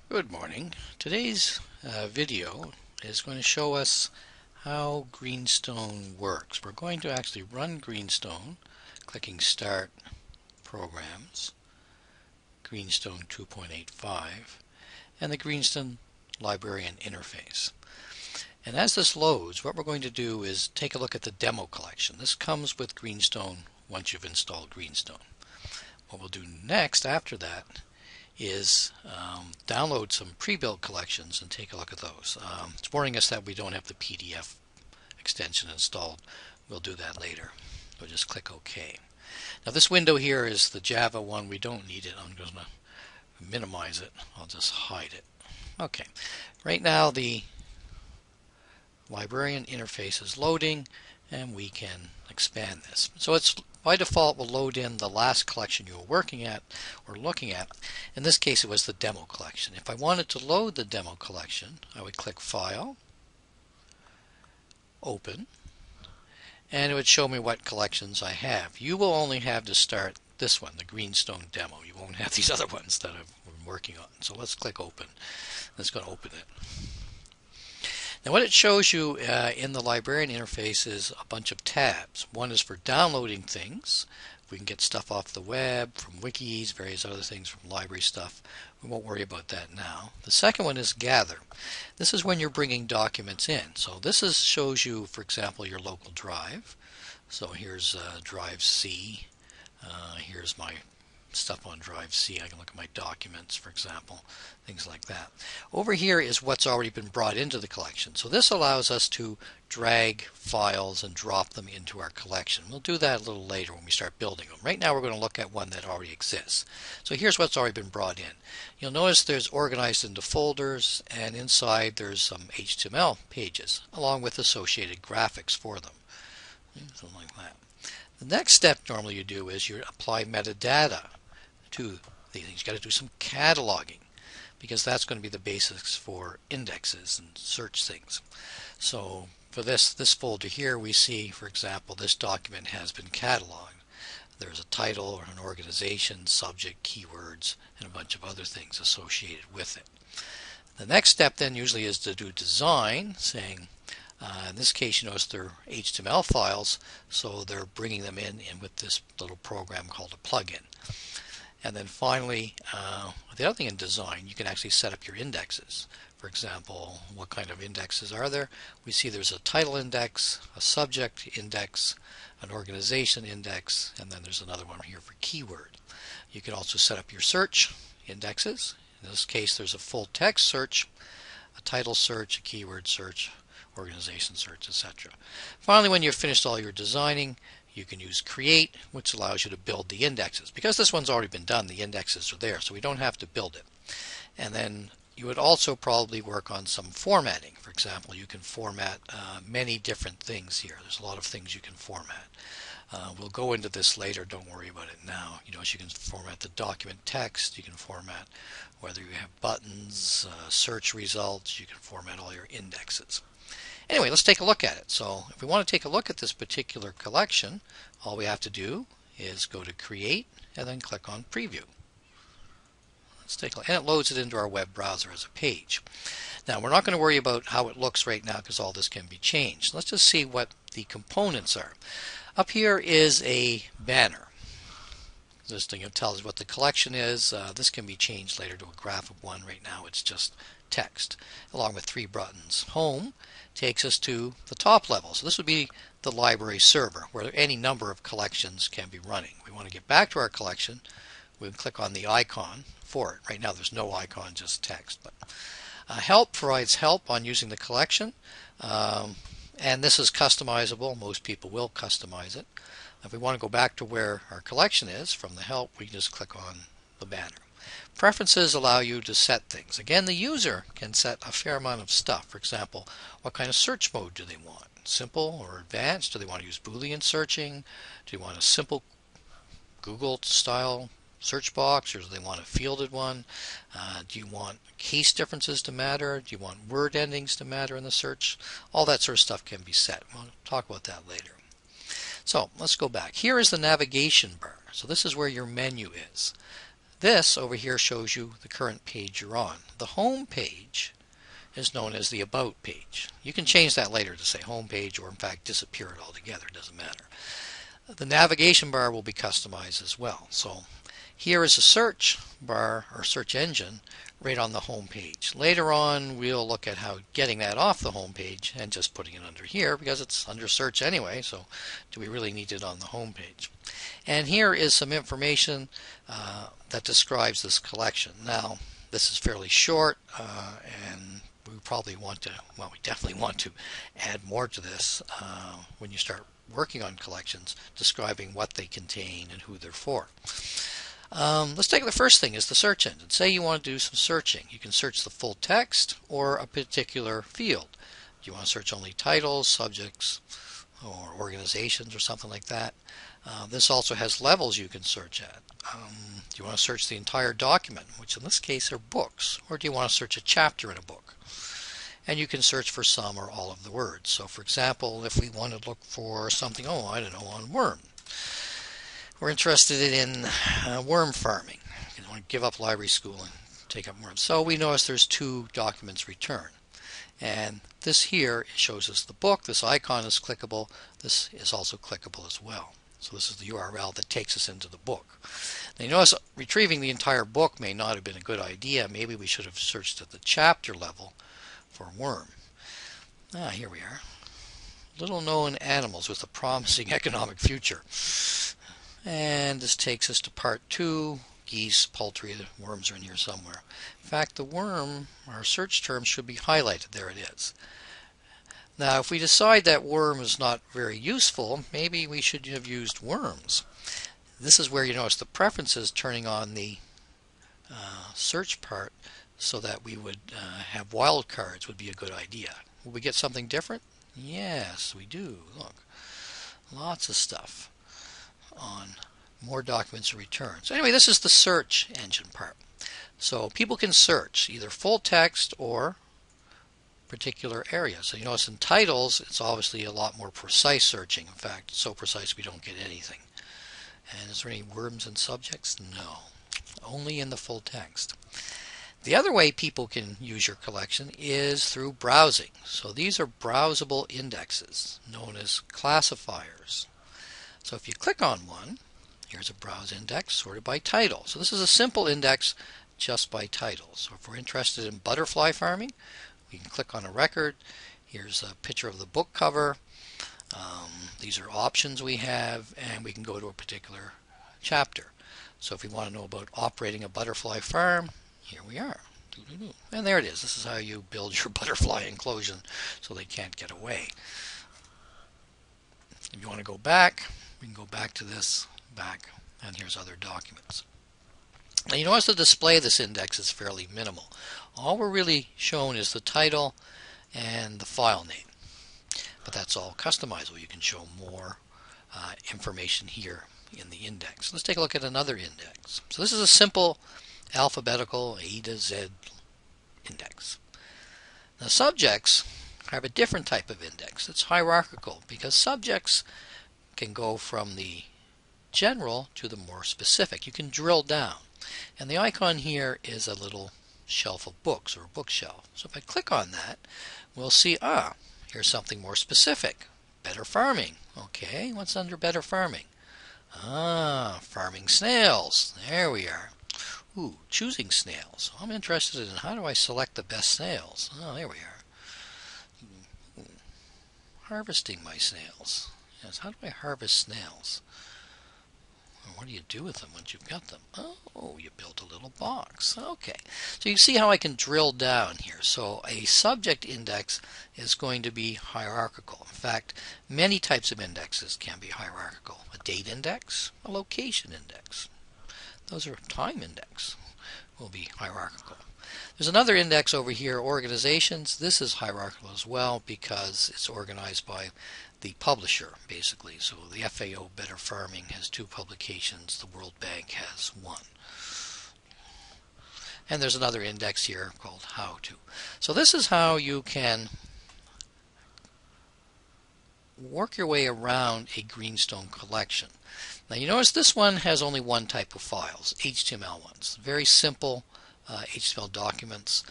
Good morning. Today's video is going to show us how Greenstone works. We're going to actually run Greenstone, clicking Start Programs, Greenstone 2.85, and the Greenstone Librarian interface. And as this loads, what we're going to do is take a look at the demo collection. This comes with Greenstone once you've installed Greenstone. What we'll do next after that is download some pre-built collections and take a look at those. It's warning us that we don't have the PDF extension installed. We'll do that later. We'll just click OK. Now this window here is the Java one. We don't need it. I'm going to minimize it. I'll just hide it. Okay. Right now the librarian interface is loading and we can expand this. So it's by default will load in the last collection you were working at or looking at. In this case it was the demo collection. If I wanted to load the demo collection, I would click File, Open, and it would show me what collections I have. You will only have to start this one, the Greenstone demo. You won't have these other ones that I've been working on. So let's click Open. It's going to open it. Now what it shows you in the librarian interface is a bunch of tabs. One is for downloading things. We can get stuff off the web, from wikis, various other things from library stuff. We won't worry about that now. The second one is Gather. This is when you're bringing documents in. So this shows you, for example, your local drive. So here's drive C. Here's my stuff on drive C. I can look at my documents, for example, things like that. Over here is what's already been brought into the collection. So this allows us to drag files and drop them into our collection. We'll do that a little later when we start building them. Right now we're going to look at one that already exists. So here's what's already been brought in. You'll notice there's organized into folders, and inside there's some HTML pages along with associated graphics for them. Something like that. The next step normally you do is you apply metadata to these things. You've got to do some cataloging because that's going to be the basis for indexes and search things. So for this folder here, we see, for example, this document has been cataloged. There's a title or an organization, subject, keywords, and a bunch of other things associated with it. The next step then usually is to do design, saying in this case, you notice they're HTML files, so they're bringing them in with this little program called a plugin. And then finally, the other thing in design, you can actually set up your indexes. For example, what kind of indexes are there? We see there's a title index, a subject index, an organization index, and then there's another one here for keyword. You can also set up your search indexes. In this case, there's a full text search, a title search, a keyword search, organization search, etc. Finally, when you've finished all your designing, you can use Create, which allows you to build the indexes. Because this one's already been done, the indexes are there, so we don't have to build it. And then you would also probably work on some formatting. For example, you can format many different things here. There's a lot of things you can format. We'll go into this later, don't worry about it now. You can format the document text, you can format whether you have buttons, search results, you can format all your indexes. Anyway, let's take a look at it. So if we want to take a look at this particular collection, all we have to do is go to Create and then click on Preview. Let's take a look. And it loads it into our web browser as a page. Now we're not going to worry about how it looks right now because all this can be changed. Let's just see what the components are. Up here is a banner. This thing tells us what the collection is. This can be changed later to a graph of one. Right now it's just text along with 3 buttons. Home takes us to the top level. So this would be the library server where any number of collections can be running. We want to get back to our collection. We'll click on the icon for it. Right now there's no icon, just text. But Help provides help on using the collection. And this is customizable. Most people will customize it. If we want to go back to where our collection is from the help, we can just click on the banner. Preferences allow you to set things. Again, the user can set a fair amount of stuff. For example, what kind of search mode do they want? Simple or advanced? Do they want to use Boolean searching? Do you want a simple Google style search box, or do they want a fielded one? Do you want case differences to matter? Do you want word endings to matter in the search? All that sort of stuff can be set. We'll talk about that later. So let's go back. Here is the navigation bar. So this is where your menu is. This over here shows you the current page you're on. The home page is known as the About page. You can change that later to say home page, or in fact disappear it altogether, it doesn't matter. The navigation bar will be customized as well. So here is a search bar or search engine right on the home page. Later on we'll look at how getting that off the home page and just putting it under here, because it's under search anyway, so do we really need it on the home page? And here is some information that describes this collection. Now this is fairly short, and we probably want to, well, we definitely want to add more to this when you start working on collections, describing what they contain and who they're for. Let's take the first thing, is the search engine. Say you want to do some searching. You can search the full text or a particular field. Do you want to search only titles, subjects, or organizations or something like that? This also has levels you can search at. Do you want to search the entire document, which in this case are books, or do you want to search a chapter in a book? And you can search for some or all of the words. So for example, if we want to look for something, I don't know, on worm. We're interested in worm farming. You don't want to give up library school and take up worms. So we notice there's 2 documents returned. And this here shows us the book. This icon is clickable. This is also clickable as well. So this is the URL that takes us into the book. Now you notice retrieving the entire book may not have been a good idea. Maybe we should have searched at the chapter level for worm. Here we are. Little known animals with a promising economic future. And this takes us to part 2. Geese, poultry, the worms are in here somewhere. In fact, the worm, our search term, should be highlighted. There it is. Now if we decide that worm is not very useful, maybe we should have used worms. This is where you notice the preferences turning on the search part, so that we would have wildcards would be a good idea. Will we get something different? Yes, we do. Look, lots of stuff on more documents returned. So anyway, this is the search engine part. So people can search either full text or particular areas. So you notice in titles, it's obviously a lot more precise searching. In fact, it's so precise we don't get anything. And is there any worms and subjects? No, only in the full text. The other way people can use your collection is through browsing. So these are browsable indexes known as classifiers. So if you click on one, here's a browse index sorted by title. So this is a simple index just by title. So if we're interested in butterfly farming, we can click on a record. Here's a picture of the book cover. These are options we have, and we can go to a particular chapter. So if we want to know about operating a butterfly farm, here we are. And there it is. This is how you build your butterfly enclosure so they can't get away. If you want to go back, we can go back to this, and here's other documents. Now you notice the display of this index is fairly minimal. All we're really shown is the title and the file name. But that's all customizable. You can show more information here in the index. Let's take a look at another index. So this is a simple alphabetical A to Z index. Now subjects have a different type of index. It's hierarchical, because subjects can go from the general to the more specific. You can drill down. And the icon here is a little shelf of books, or a bookshelf. So if I click on that, we'll see, here's something more specific. Better farming. Okay, what's under better farming? Farming snails. There we are. Ooh, choosing snails. I'm interested in how do I select the best snails. There we are. Harvesting my snails. Yes, how do I harvest snails? What do you do with them once you've got them? Oh, you build a little box. Okay. So you see how I can drill down here. So a subject index is going to be hierarchical. In fact, many types of indexes can be hierarchical. A date index, a location index. Those are time index will be hierarchical. There's another index over here, organizations. This is hierarchical as well because it's organized by the publisher, basically. So the FAO Better Farming has 2 publications. The World Bank has 1. And there's another index here called How To. So this is how you can work your way around a Greenstone collection. Now you notice this one has only one type of files, HTML ones. Very simple HTML documents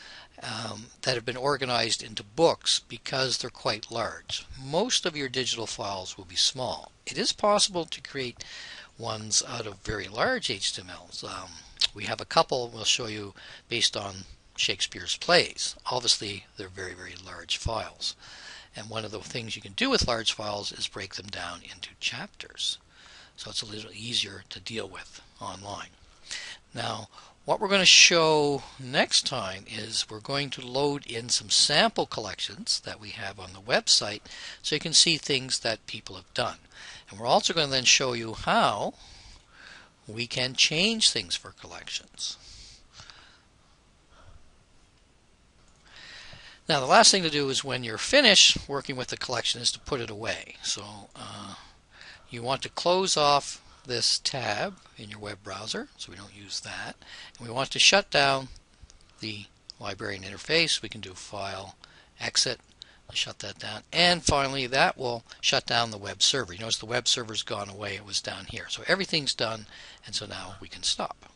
that have been organized into books because they're quite large. Most of your digital files will be small. It is possible to create ones out of very large HTMLs. We have a couple we'll show you based on Shakespeare's plays. Obviously, they're very, very large files. And one of the things you can do with large files is break them down into chapters. So it's a little easier to deal with online. Now, what we're going to show next time is we're going to load in some sample collections that we have on the website so you can see things that people have done. And we're also going to then show you how we can change things for collections. Now the last thing to do is when you're finished working with the collection is to put it away. So you want to close off this tab in your web browser, so we don't use that. And we want to shut down the librarian interface. We can do File, Exit, shut that down. And finally that will shut down the web server. You notice the web server's gone away, it was down here. So everything's done, and so now we can stop.